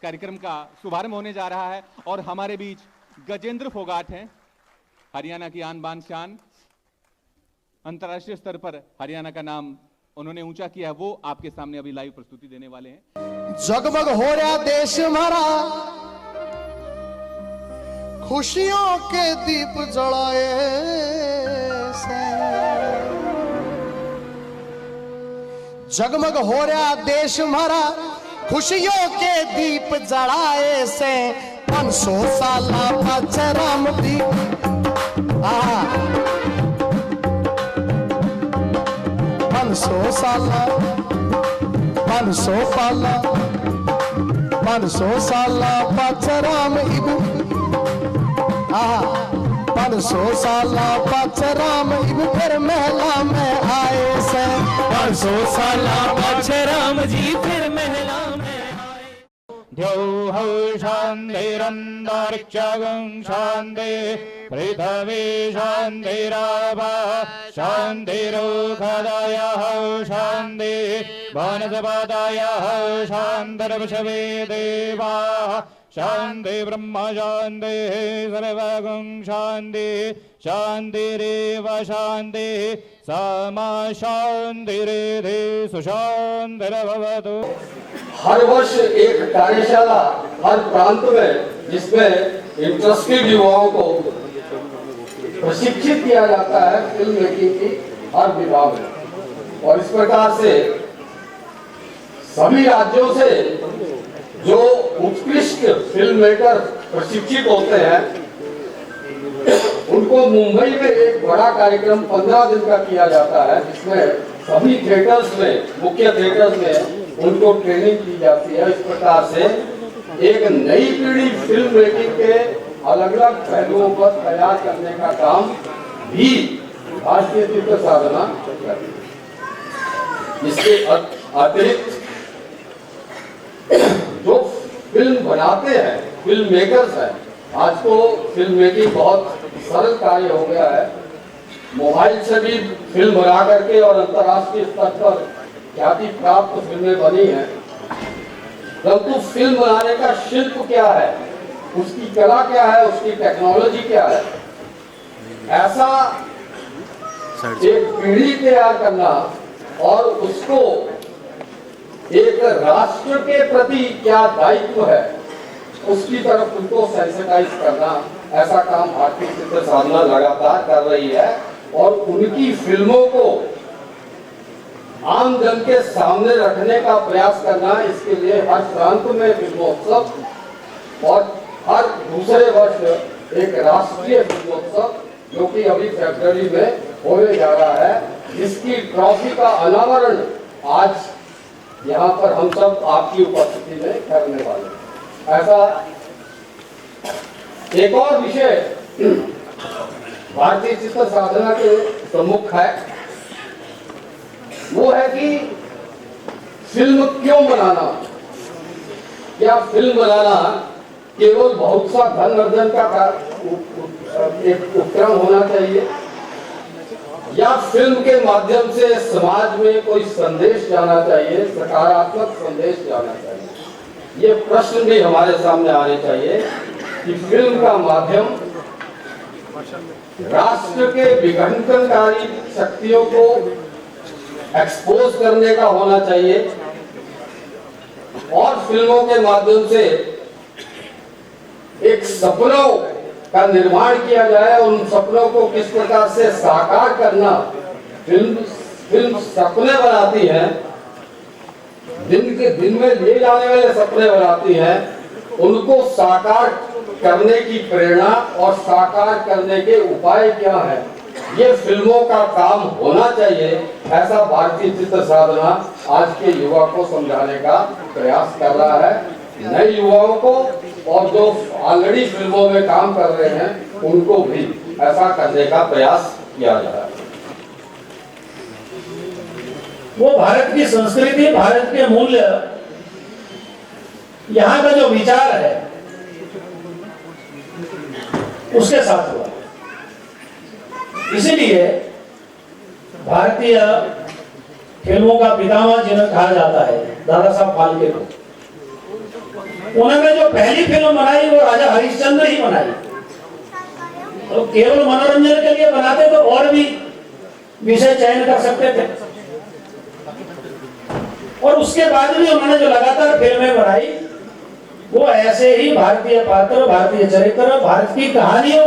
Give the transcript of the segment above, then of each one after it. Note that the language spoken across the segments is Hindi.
कार्यक्रम का शुभारंभ होने जा रहा है और हमारे बीच गजेंद्र फोगाट हैं, हरियाणा की आन बान शान। अंतर्राष्ट्रीय स्तर पर हरियाणा का नाम उन्होंने ऊंचा किया है, वो आपके सामने अभी लाइव प्रस्तुति देने वाले हैं। जगमग हो रहा देश हमारा, खुशियों के दीप जलाए से। जगमग हो रहा देश हमारा, खुशियों के दीप जलाए से। 500 साल पाछे राम दीप 500 साल 500 साल पाछे राम इबू 500 साल पाछे राम इबू फिर महला में आए से। 500 साल पाछे राम जी फिर महला में द्यौः शान्तिरन्तरिक्षं शान्ति पृथ्वी शान्तिरापः शान्तिरोषधयः शान्ति वनस्पतयः शान्तिर्विश्वे देवाः शान्ति ब्रह्म शान्ति सर्वगं शान्ति शान्तिरेव शान्ति समा शान्तिरेधि सुशान्तिर्भवतु। हर वर्ष एक कार्यशाला हर प्रांत में, जिसमें इंटरेस्टेड युवाओं को प्रशिक्षित किया जाता है फिल्म मेकिंग की हर विभाग में। और इस प्रकार से सभी राज्यों से जो उत्कृष्ट फिल्म मेकर प्रशिक्षित होते हैं, उनको मुंबई में एक बड़ा कार्यक्रम 15 दिन का किया जाता है, जिसमें सभी थिएटर्स में, मुख्य थिएटर्स में उनको ट्रेनिंग दी जाती है। इस प्रकार से एक नई पीढ़ी फिल्म मेकिंग के अलग अलग पहलुओं पर तैयार करने का काम भी भारतीय चित्र साधना करती है। इसके अतिरिक्त जो फिल्म बनाते हैं, फिल्म मेकर्स हैं, आज तो फिल्म मेकिंग बहुत सरल कार्य हो गया है। मोबाइल से भी फिल्म बना करके और अंतर्राष्ट्रीय स्तर पर ख्याति प्राप्त फिल्में बनी हैं। परंतु फिल्म बनाने का शिल्प क्या है, उसकी कला क्या है, उसकी टेक्नोलॉजी क्या है, ऐसा एक पीढ़ी तैयार करना और उसको एक राष्ट्र के प्रति क्या दायित्व है, उसकी तरफ उनको सेंसिटाइज करना, ऐसा काम भारतीय चित्र साधना लगातार कर रही है। और उनकी फिल्मों को आम जन के सामने रखने का प्रयास करना, इसके लिए हर प्रांत में फिल्मोत्सव और हर दूसरे वर्ष एक राष्ट्रीय फिल्मोत्सव, जो कि अभी फरवरी में होने जा रहा है, जिसकी ट्रॉफी का अनावरण आज यहाँ पर हम सब आपकी उपस्थिति में करने वाले हैं। ऐसा एक और विषय भारतीय चित्र साधना के प्रमुख है, वो है कि फिल्म क्यों बनाना। क्या फिल्म बनाना केवल बहुत सा धन अर्जन का एक उपक्रम होना चाहिए, या फिल्म के माध्यम से समाज में कोई संदेश जाना चाहिए, सकारात्मक संदेश जाना चाहिए। ये प्रश्न भी हमारे सामने आने चाहिए कि फिल्म का माध्यम राष्ट्र के विघटनकारी शक्तियों को एक्सपोज करने का होना चाहिए, और फिल्मों के माध्यम से एक सपनों का निर्माण किया जाए। उन सपनों को किस प्रकार से साकार करना, फिल्म सपने बनाती है, दिन में लिए जाने वाले सपने बनाती है, उनको साकार करने की प्रेरणा और साकार करने के उपाय क्या है, ये फिल्मों का काम होना चाहिए। ऐसा भारतीय चित्र साधना आज के युवा को समझाने का प्रयास कर रहा है। नए युवाओं को और जो ऑलरेडी फिल्मों में काम कर रहे हैं, उनको भी ऐसा करने का प्रयास किया जा रहा है। वो भारत की संस्कृति, भारत के मूल्य, यहाँ का जो विचार है, उसके साथ हुआ। इसीलिए भारतीय फिल्मों का पितामह जिन्हें कहा जाता है, दादा साहब फाल्के को, उन्होंने जो पहली फिल्म बनाई वो राजा हरिश्चंद्र ही बनाई। तो केवल मनोरंजन के लिए बनाते तो और भी विषय चयन कर सकते थे, और उसके बाद भी उन्होंने जो लगातार फिल्में बनाई वो ऐसे ही भारतीय पात्र, भारतीय चरित्र, भारत की कहानियों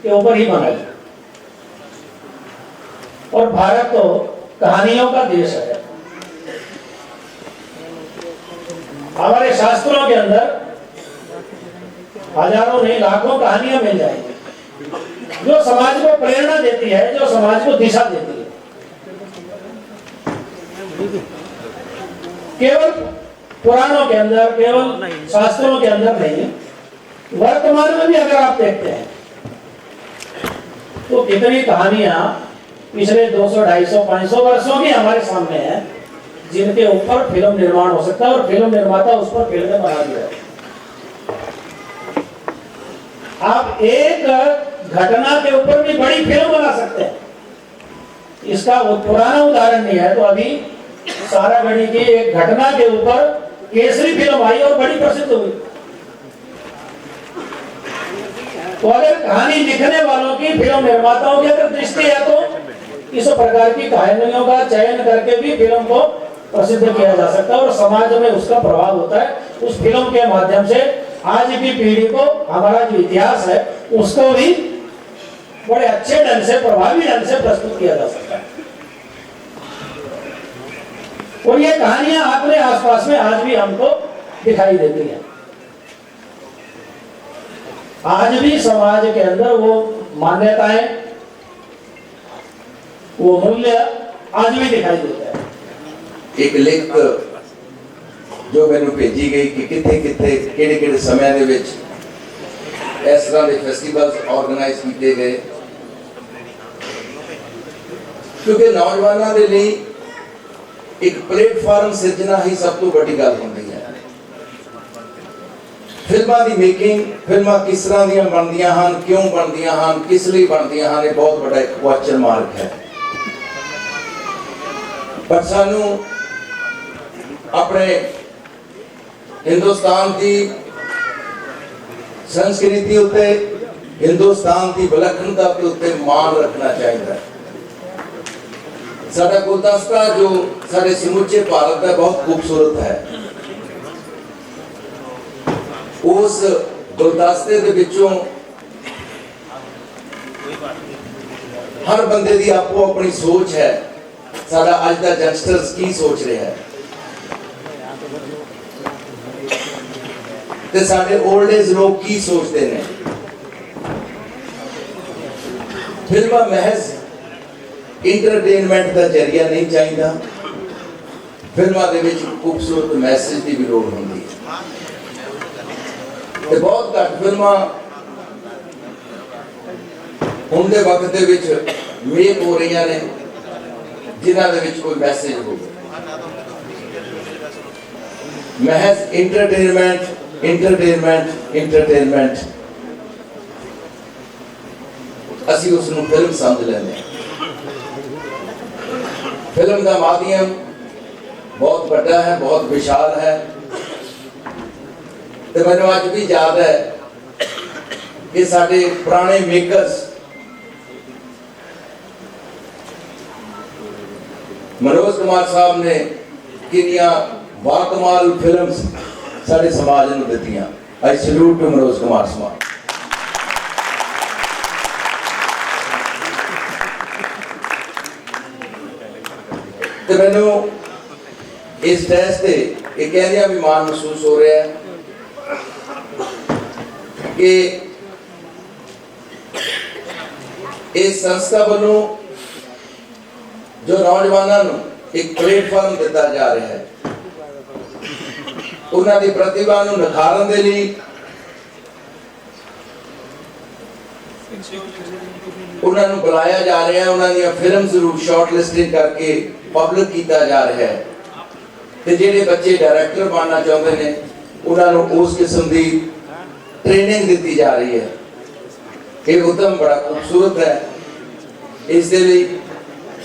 के ऊपर ही बनाई। और भारत तो कहानियों का देश है। हमारे शास्त्रों के अंदर हजारों नहीं लाखों कहानियां मिल जाएंगी जो समाज को प्रेरणा देती है, जो समाज को दिशा देती है। केवल पुराणों के अंदर, केवल शास्त्रों के अंदर नहीं, वर्तमान में भी अगर आप देखते हैं तो कितनी कहानियां पिछले 200, 250, 500 वर्षों की हमारे सामने है जिनके ऊपर फिल्म निर्माण हो सकता है और फिल्म निर्माता उस पर फिल्में बना दिया है। आप एक घटना के ऊपर भी बड़ी फिल्म बना सकते हैं। इसका वो पुराना उदाहरण नहीं है तो अभी सारागढ़ी की एक घटना के ऊपर केसरी फिल्म आई और बड़ी प्रसिद्ध हुई। तो अगर कहानी लिखने वालों की, फिल्म निर्माताओं की अगर दृष्टि है तो इस प्रकार की कहानियों का चयन करके भी फिल्म को प्रसिद्ध किया जा सकता है और समाज में उसका प्रभाव होता है। उस फिल्म के माध्यम से आज की पीढ़ी को हमारा जो इतिहास है उसको भी बड़े अच्छे ढंग से, प्रभावी ढंग से प्रस्तुत किया जा सकता है। और ये कहानियां अपने आसपास में आज भी हमको दिखाई देती हैं। आज भी समाज के अंदर वो मान्यताएं, वो मूल्य आज भी दिखाई देते हैं। एक लिख जो मैंने भेजी गई कि किथे किथे किहड़े समय दे विच इस तरह के फेस्टिवल्स ऑर्गेनाइज किए गए, क्योंकि नौजवानों के लिए एक प्लेटफॉर्म सिरजना ही सब तो बड़ी गल होती है। फिल्मां दी मेकिंग, फिल्मां किस तरह दी बनदियां हन, क्यों बनदियां हन, किस लिए बनदियां हन, बहुत बड़ा एक क्वेश्चन मार्क है। पर सानू अपने हिंदुस्तान की संस्कृति उत्ते, हिंदुस्तान की विलक्षणता के उत्ते मान रखना चाहिए। साडा गुलदस्ता जो साडे समूचे भारत का बहुत खूबसूरत है, उस गुलदस्ते दे विचों हर बंदे की आपो अपनी सोच है। साडा अज दा यंगस्टर्स की सोच रहा है ते साडे ओल्ड एज लोग की सोचते हैं। फिल्म महज इंटरटेनमेंट का जरिया नहीं चाहिए, फिल्मां दे विच खूबसूरत मैसेज की भी लोड़ होंदी है। ते बहुत घट फिल्मां हुण दे वक्त दे विच मेक हो रही ने जिन्हां दे विच कोई मैसेज हो। महज इंटरटेनमेंट इंटरटेनमेंट इंटरटेनमेंट असी उसनूं फिल्म समझ लेंगे। फिल्म का माध्यम बहुत बड़ा है, बहुत विशाल है। तो मैंने आज भी याद है कि साडे पुराने मेकर्स मनोज कुमार साहब ने किनिया वाकमाल फिल्म्स साडे समाज नूं दित्तियां। I salute to Manoj Kumar साहब। तो मैनू इस टेस्ट से एक कहदिया भी मान महसूस हो रहा है कि इस संस्था वालों जो नौजवानों को एक प्लेटफॉर्म दिता जा रहा है, उन्होंने प्रतिभा को निखारन के लिए उन्होंने बुलाया जा रहा है, उन्होंने फिल्म जरूर शॉर्ट लिस्टिंग करके पब्लिक किया जा रहा है। तो जेडे बच्चे डायरैक्टर बनना चाहते हैं उन्होंने उस किस्म की ट्रेनिंग दी जा रही है। ये उद्यम बड़ा खूबसूरत है। इसलिए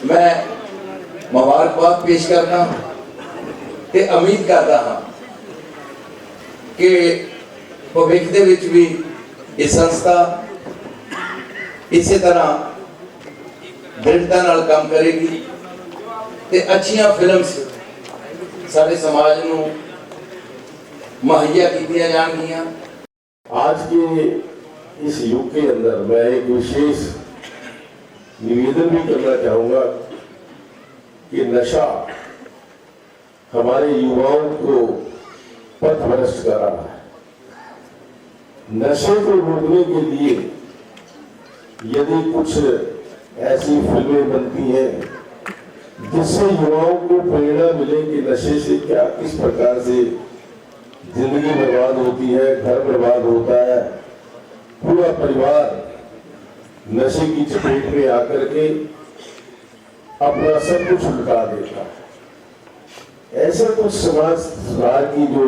मैं मुबारकबाद पेश करना ते उम्मीद करता हाँ ਕਿ ਭਵਿੱਖ ਦੇ ਵਿੱਚ ਵੀ ਇਹ ਸੰਸਥਾ ਇਸੇ ਤਰ੍ਹਾਂ ਦ੍ਰਿੜਤਾ ਨਾਲ ਕੰਮ ਕਰੇਗੀ ਤੇ ਅੱਛੀਆਂ ਫਿਲਮਸ ਸਾਡੇ ਸਮਾਜ ਨੂੰ ਮੁਹੱਈਆ ਕੀਤੀਆਂ ਜਾਣਗੀਆਂ। आज के इस युग के अंदर मैं एक विशेष निवेदन भी करना चाहूंगा कि नशा हमारे युवाओं को पथभ्रष्ट कर रहा है। नशे को रोकने के लिए यदि कुछ ऐसी फिल्में बनती हैं जिससे युवाओं को प्रेरणा मिले कि नशे से क्या किस प्रकार से जिंदगी बर्बाद होती है, घर बर्बाद होता है, पूरा परिवार नशे की चपेट में आकर के अपना सब कुछ लुटा देता है। ऐसा कुछ समाज सुधार की जो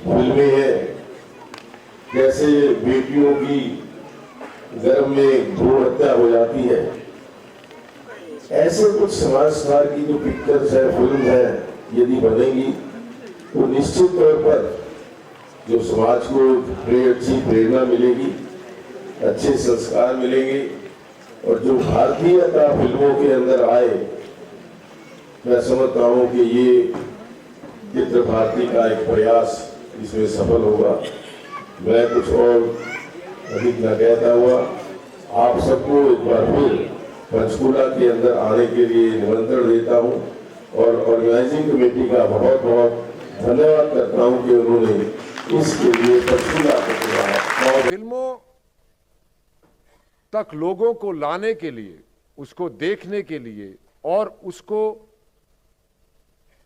फिल्में हैं, जैसे बेटियों की गर्भ में भ्रूण हत्या हो जाती है, ऐसे कुछ समाज सुधार की जो पिक्चर्स है, फिल्म है, यदि बनेगी तो निश्चित तौर पर जो समाज को अच्छी प्रेरणा मिलेगी, अच्छे संस्कार मिलेंगे और जो भारतीयता फिल्मों के अंदर आए, मैं समझता हूं कि ये चित्र भारती का एक प्रयास इसमें सफल होगा। मैं कुछ और अधिक न कहता हुआ आप सबको एक बार फिर पंचकूला के अंदर आने के लिए निमंत्रण देता हूं और ऑर्गेनाइजिंग कमेटी का बहुत बहुत धन्यवाद करता हूं कि उन्होंने इसके लिए पंचकूला को फिल्मों तक लोगों को लाने के लिए, उसको देखने के लिए और उसको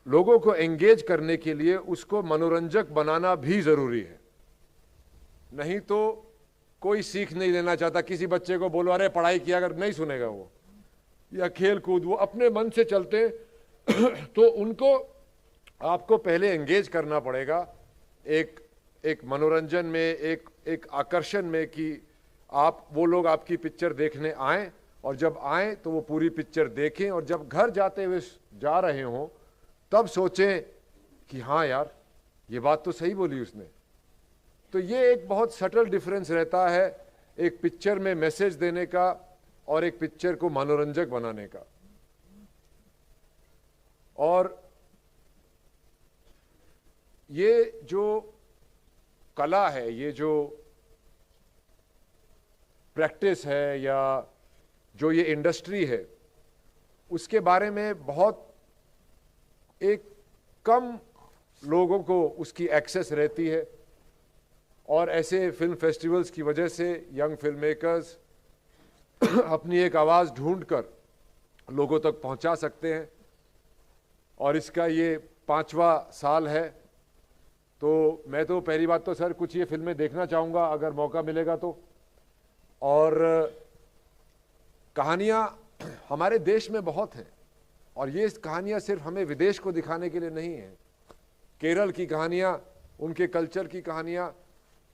लोगों को एंगेज करने के लिए उसको मनोरंजक बनाना भी जरूरी है। नहीं तो कोई सीख नहीं लेना चाहता। किसी बच्चे को बोलो अरे पढ़ाई किया, अगर नहीं सुनेगा वो, या खेल कूद, वो अपने मन से चलते तो उनको आपको पहले एंगेज करना पड़ेगा एक मनोरंजन में, एक आकर्षण में कि आप वो लोग आपकी पिक्चर देखने आएं और जब आएं तो वो पूरी पिक्चर देखें और जब घर जाते हुए जा रहे हों तब सोचें कि हाँ यार ये बात तो सही बोली उसने। तो ये एक बहुत सटल डिफरेंस रहता है एक पिक्चर में मैसेज देने का और एक पिक्चर को मनोरंजक बनाने का। और ये जो कला है, ये जो प्रैक्टिस है या जो ये इंडस्ट्री है, उसके बारे में बहुत एक कम लोगों को उसकी एक्सेस रहती है और ऐसे फिल्म फेस्टिवल्स की वजह से यंग फिल्म मेकर्स अपनी एक आवाज़ ढूंढकर लोगों तक पहुंचा सकते हैं। और इसका ये 5वां साल है। तो मैं तो पहली बात तो सर कुछ ये फिल्में देखना चाहूँगा अगर मौका मिलेगा तो। और कहानियाँ हमारे देश में बहुत हैं और ये कहानियाँ सिर्फ हमें विदेश को दिखाने के लिए नहीं है। केरल की कहानियाँ, उनके कल्चर की कहानियाँ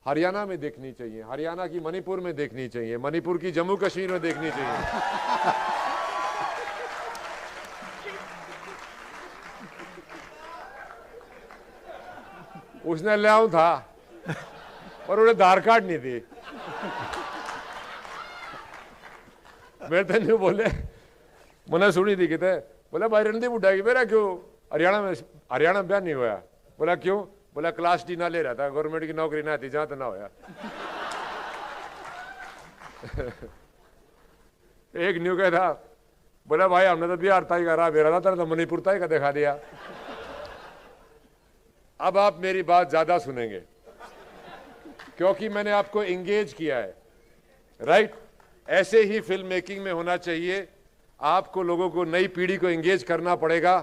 हरियाणा में देखनी चाहिए, हरियाणा की मणिपुर में देखनी चाहिए, मणिपुर की जम्मू कश्मीर में देखनी चाहिए। उसने ले आऊं था पर उन्हें आधार कार्ड नहीं दी। मेरे तो नहीं बोले, मैंने सुनी थी कितने, बोला भाई रणदीप उठाएगी मेरा क्यों हरियाणा में ब्याह नहीं हुआ। बोला क्यों? बोला क्लास डी ना ले रहा था, गवर्नमेंट की नौकरी ना थी, जहां तो ना होया। एक न्यू कह था, बोला भाई हमने तो बिहार ताई का राह बेरा था, तो मणिपुर ताई का दिखा दिया। अब आप मेरी बात ज्यादा सुनेंगे क्योंकि मैंने आपको एंगेज किया है, राइट? ऐसे ही फिल्म मेकिंग में होना चाहिए। आपको लोगों को, नई पीढ़ी को एंगेज करना पड़ेगा।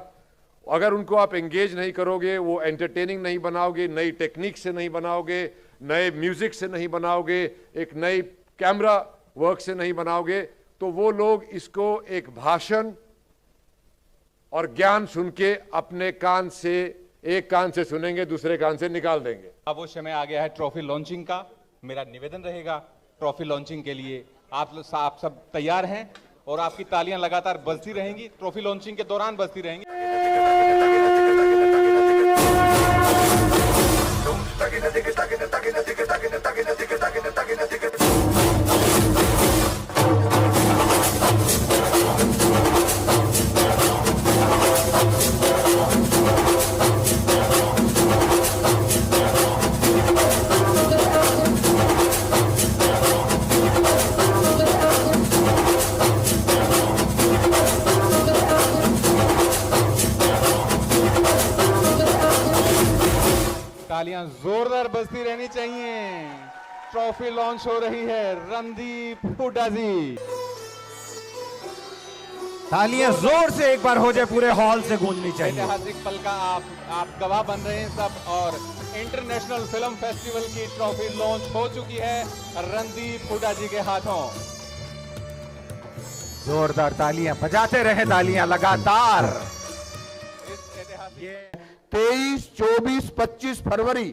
अगर उनको आप एंगेज नहीं करोगे, वो एंटरटेनिंग नहीं बनाओगे, नई टेक्निक से नहीं बनाओगे, नए म्यूजिक से नहीं बनाओगे, एक नई कैमरा वर्क से नहीं बनाओगे, तो वो लोग इसको एक भाषण और ज्ञान सुन के अपने कान से, एक कान से सुनेंगे, दूसरे कान से निकाल देंगे। अब वो समय आ गया है ट्रॉफी लॉन्चिंग का। मेरा निवेदन रहेगा ट्रॉफी लॉन्चिंग के लिए आप सब तैयार हैं और आपकी तालियां लगातार बजती रहेंगी, ट्रॉफी लॉन्चिंग के दौरान बजती रहेंगी। तालियां जोरदार बजती रहनी चाहिए। ट्रॉफी लॉन्च हो रही है। रणदीप हुड्डा जी, तालियां जोर से एक बार हो जाए, पूरे हॉल से गूंजनी चाहिए। ऐतिहासिक पल का आप गवाह बन रहे हैं सब। और इंटरनेशनल फिल्म फेस्टिवल की ट्रॉफी लॉन्च हो चुकी है रणदीप हुड्डा जी के हाथों। जोरदार तालियां बजाते रहे, तालियां लगातार। 23, 24, 25 फरवरी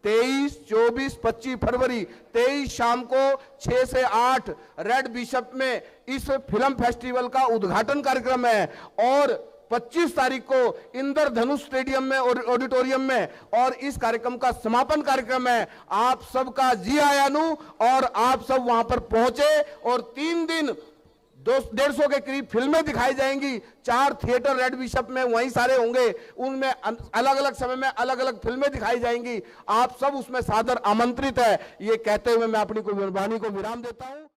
23, 24, 25 फरवरी 23 शाम को 6 से 8 रेड बिशप में इस फिल्म फेस्टिवल का उद्घाटन कार्यक्रम है। और 25 तारीख को इंद्रधनुष स्टेडियम में और ऑडिटोरियम में और इस कार्यक्रम का समापन कार्यक्रम है। आप सबका जी आयानु और आप सब वहां पर पहुंचे और 3 दिन 150 के करीब फिल्में दिखाई जाएंगी। 4 थिएटर रेड बिशप में वहीं सारे होंगे, उनमें अलग अलग समय में अलग अलग फिल्में दिखाई जाएंगी। आप सब उसमें सादर आमंत्रित है। ये कहते हुए मैं अपनी कुछ मेहरबानी को विराम देता हूं।